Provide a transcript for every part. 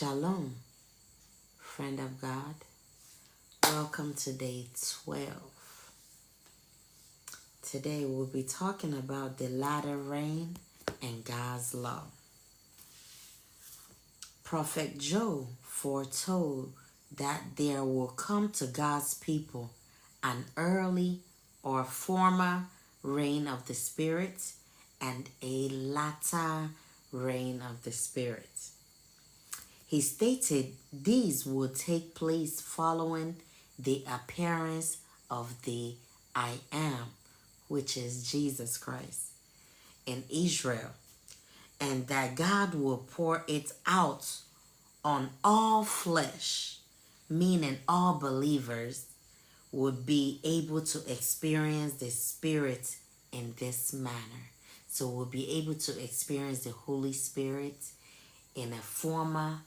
Shalom, friend of God. Welcome to day 12. Today we'll be talking about the latter rain and God's law. Prophet Joel foretold that there will come to God's people an early or former rain of the Spirit and a latter rain of the Spirit. He stated these would take place following the appearance of the I Am, which is Jesus Christ, in Israel, and that God will pour it out on all flesh, meaning all believers would be able to experience the Spirit in this manner. So we'll be able to experience the Holy Spirit in a former,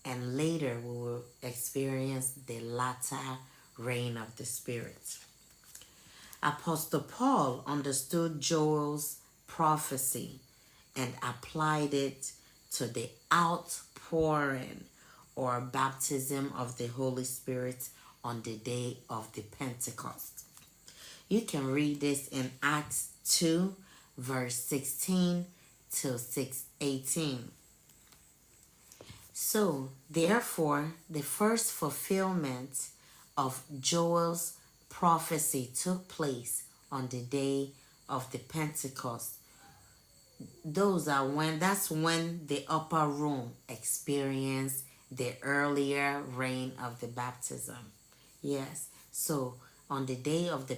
and later we will experience the latter rain of the Spirit. Apostle Paul understood Joel's prophecy and applied it to the outpouring or baptism of the Holy Spirit on the day of the Pentecost. You can read this in Acts 2, verse 16 till 18. So, therefore, the first fulfillment of Joel's prophecy took place on the day of the Pentecost. That's when the upper room experienced the earlier rain of the baptism. Yes. So on the day of the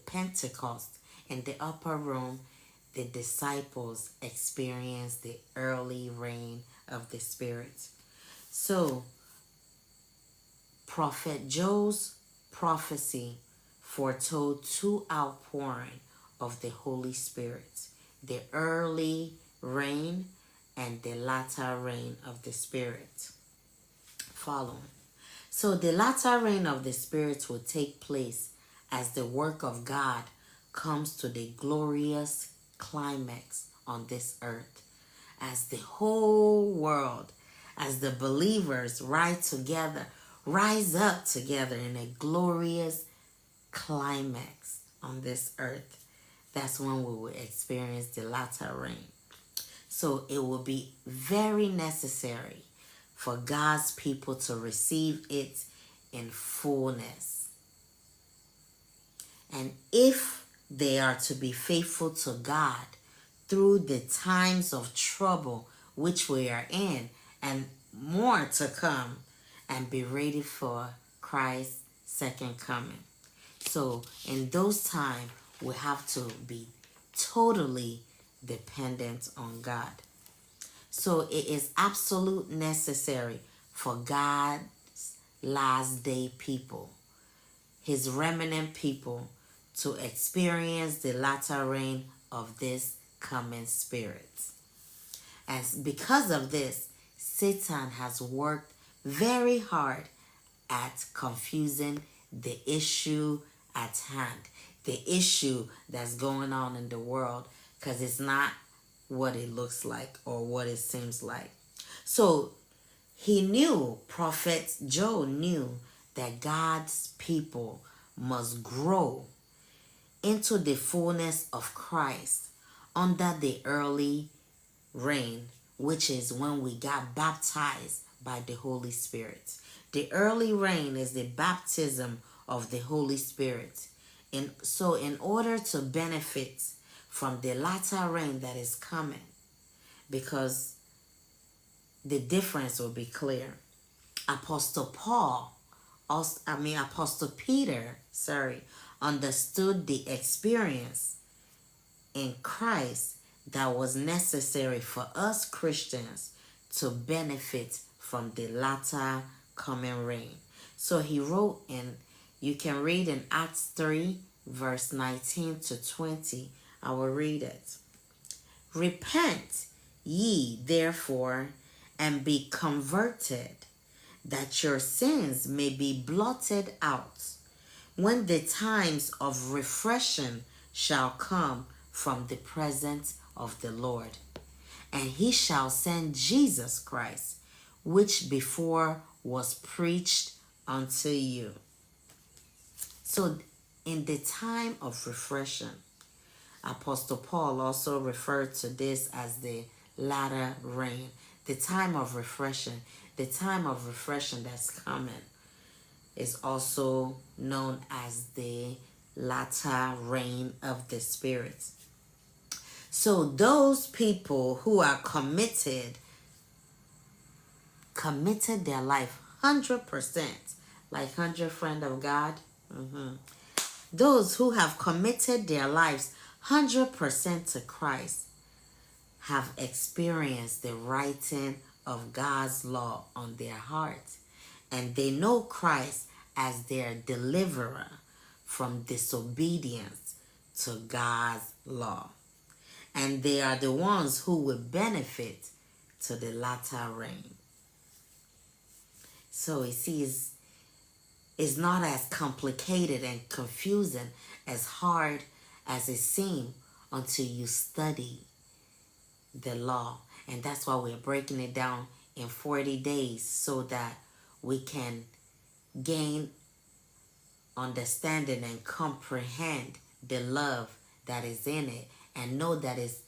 Pentecost in the upper room, the disciples experienced the early rain of the Spirit. So Prophet Joel's prophecy foretold two outpouring of the Holy Spirit, the early rain and the latter rain of the Spirit. Following. So the latter rain of the Spirit will take place as the work of God comes to the glorious climax on this earth, as the whole world, as the believers rise up together in a glorious climax on this earth. That's when we will experience the latter rain. So it will be very necessary for God's people to receive it in fullness. And if they are to be faithful to God through the times of trouble which we are in and more to come, and be ready for Christ's second coming. So in those times, we have to be totally dependent on God. So it is absolute necessary for God's last day people, his remnant people, to experience the latter rain of this coming Spirit. As because of this, Satan has worked very hard at confusing the issue at hand, the issue that's going on in the world, because it's not what it looks like or what it seems like. So Prophet Joel knew that God's people must grow into the fullness of Christ under the early rain, which is when we got baptized by the Holy Spirit. The early rain is the baptism of the Holy Spirit. So in order to benefit from the latter rain that is coming, because the difference will be clear. Apostle Peter, understood the experience in Christ that was necessary for us Christians to benefit from the latter coming rain. So he wrote you can read in Acts 3, verse 19 to 20. I will read it. Repent ye therefore and be converted, that your sins may be blotted out, when the times of refreshing shall come from the presence of the Lord. And he shall send Jesus Christ, which before was preached unto you. So in the time of refreshing, Apostle Paul also referred to this as the latter rain. The time of refreshing, that's coming is also known as the latter rain of the Spirit. So those people who are committed their life 100%, like 100 friend of God. Those who have committed their lives 100% to Christ have experienced the writing of God's law on their hearts, and they know Christ as their deliverer from disobedience to God's law. And they are the ones who will benefit to the latter rain. So you see, it's not as complicated and confusing, as hard as it seems until you study the law. And that's why we're breaking it down in 40 days so that we can gain understanding and comprehend the love that is in it, and know that it's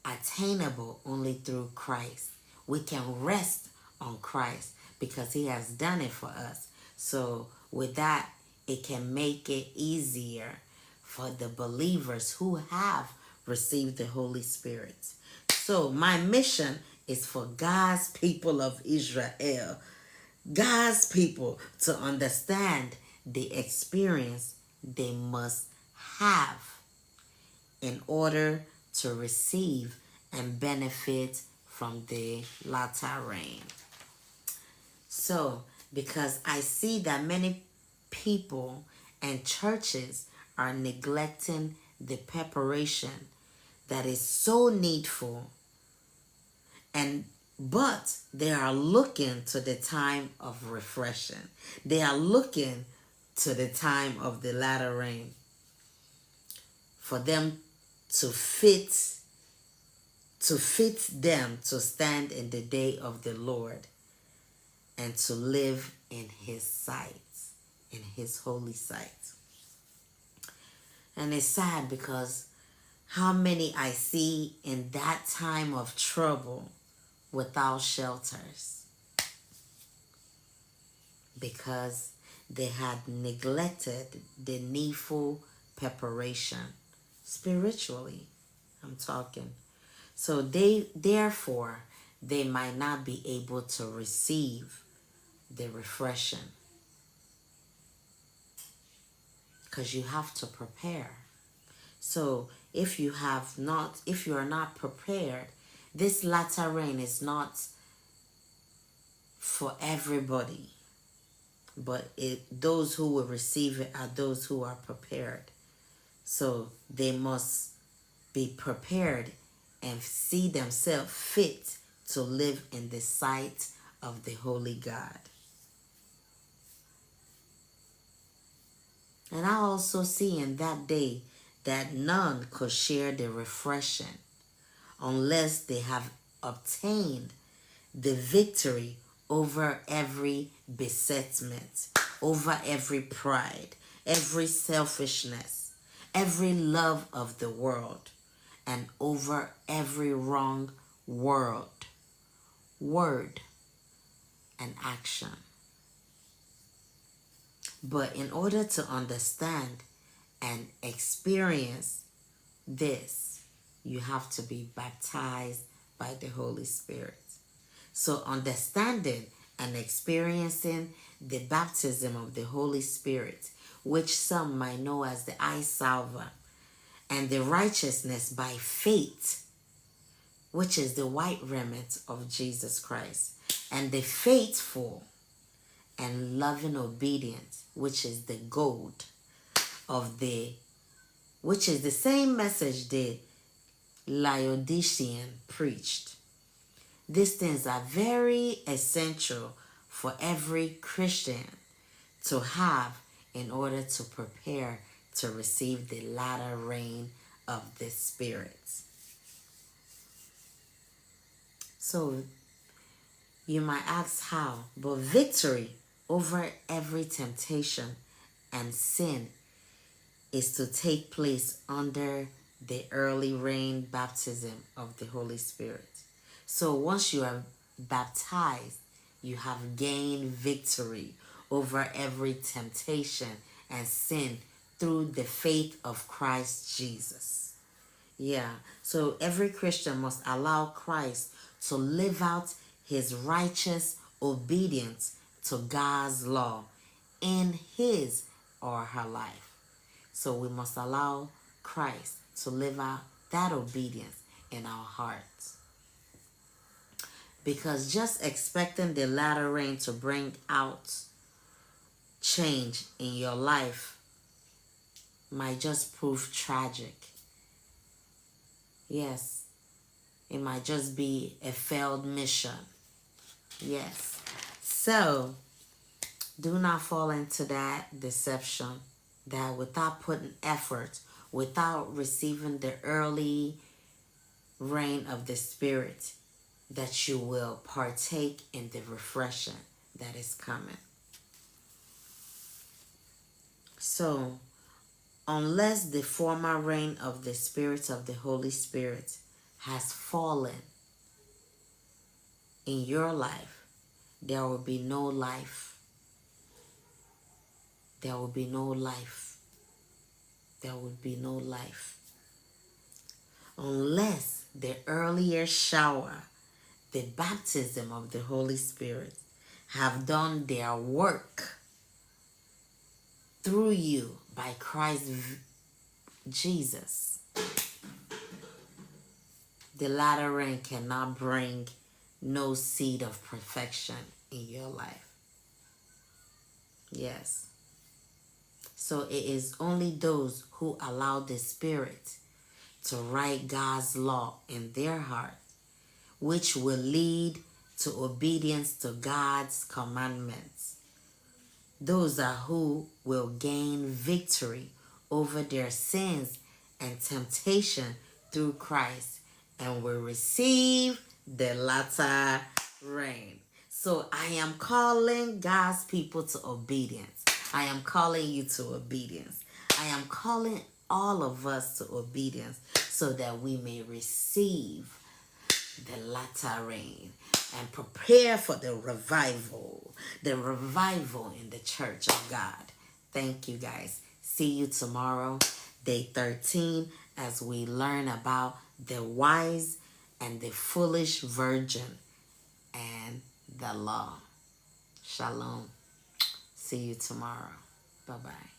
attainable only through Christ. We can rest on Christ because he has done it for us. So with that, it can make it easier for the believers who have received the Holy Spirit. So my mission is for God's people of Israel, God's people, to understand the experience they must have in order to receive and benefit from the latter rain. So, because I see that many people and churches are neglecting the preparation that is so needful, but they are looking to the time of refreshing. They are looking to the time of the latter rain for them to fit them to stand in the day of the Lord and to live in his sight, in his holy sight. And it's sad because how many I see in that time of trouble without shelters because they had neglected the needful preparation spiritually, I'm talking. So therefore they might not be able to receive the refreshing, because you have to prepare. So if you are not prepared, this latter rain is not for everybody, but those who will receive it are those who are prepared. So they must be prepared and see themselves fit to live in the sight of the Holy God. And I also see in that day that none could share the refreshing unless they have obtained the victory over every besetment, over every pride, every selfishness, every love of the world, and over every wrong word and action. But in order to understand and experience this, you have to be baptized by the Holy Spirit. So understanding and experiencing the baptism of the Holy Spirit, which some might know as the eye salva, and the righteousness by faith, which is the white raiment of Jesus Christ, and the faithful and loving obedience, which is the gold which is the same message the Laodicean preached. These things are very essential for every Christian to have in order to prepare to receive the latter rain of the Spirit. So you might ask how, but victory over every temptation and sin is to take place under the early rain baptism of the Holy Spirit. So once you are baptized, you have gained victory over every temptation and sin through the faith of Christ Jesus. Yeah, so every Christian must allow Christ to live out his righteous obedience to God's law in his or her life. So we must allow Christ to live out that obedience in our hearts. Because just expecting the latter rain to bring out change in your life might just prove tragic. Yes, it might just be a failed mission. Yes. So, do not fall into that deception that without putting effort, without receiving the early rain of the Spirit, that you will partake in the refreshing that is coming. So, unless the former rain of the Spirit of the Holy Spirit has fallen in your life, there will be no life. There will be no life. There will be no life. Unless the earlier shower, the baptism of the Holy Spirit, have done their work through you by Christ Jesus, the latter rain cannot bring no seed of perfection in your life. Yes. So it is only those who allow the Spirit to write God's law in their heart, which will lead to obedience to God's commandments. Those are who will gain victory over their sins and temptation through Christ and will receive the latter rain. So I am calling God's people to obedience. I am calling you to obedience. I am calling all of us to obedience so that we may receive the latter rain and prepare for the revival in the church of God. Thank you guys. See you tomorrow, day 13, as we learn about the wise and the foolish virgin and the law. Shalom. See you tomorrow. Bye-bye.